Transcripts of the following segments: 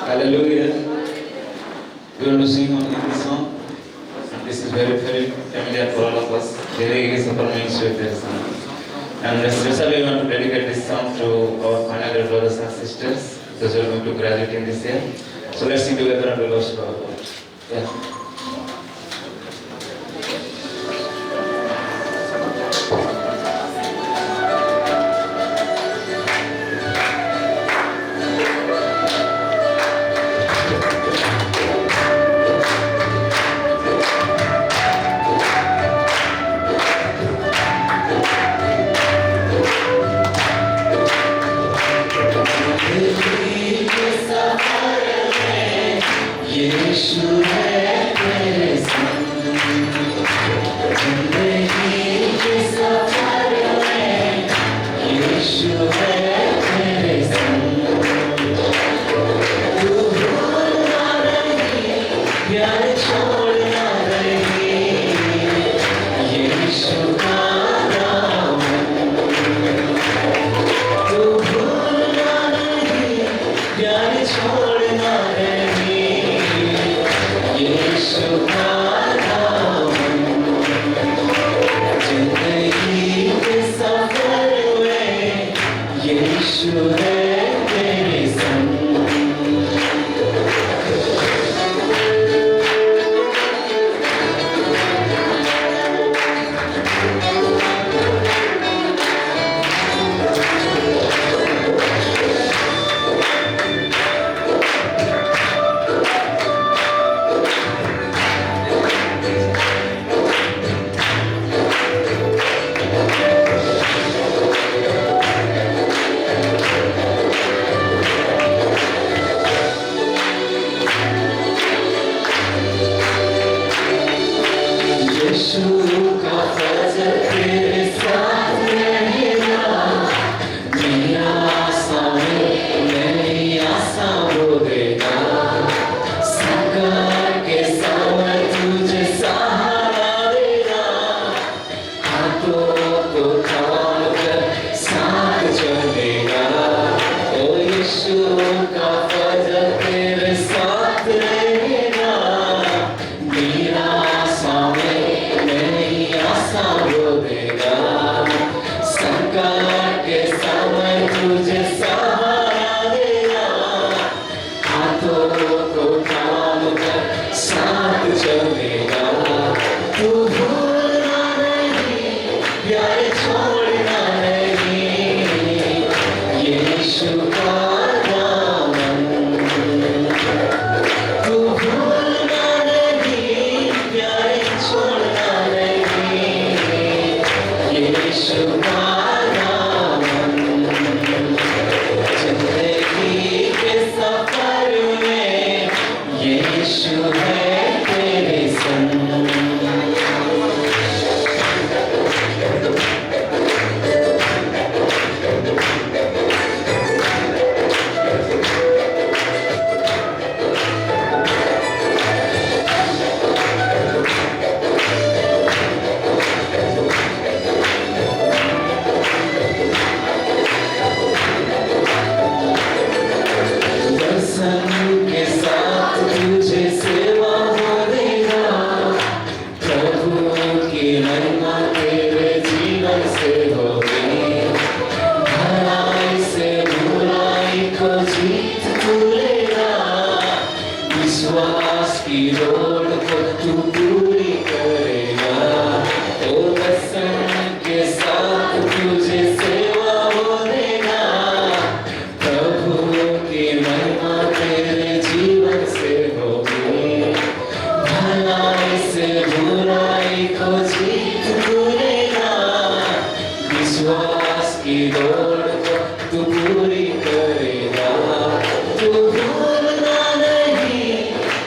Hallelujah. We want to sing on this song. And this is very, very familiar for all of us. Very easy for me to this song. And especially we want to dedicate this song to our final year brothers and sisters. Those who are going to graduate in this year. So let's sing together and we worship our God. Yeah.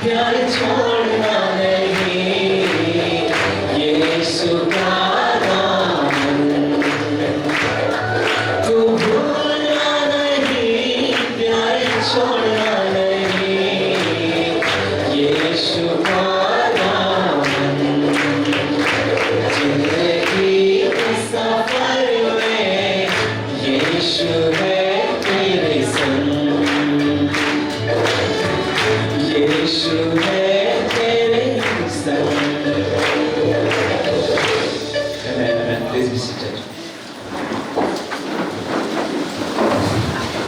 प्यार छोड़ना नहीं to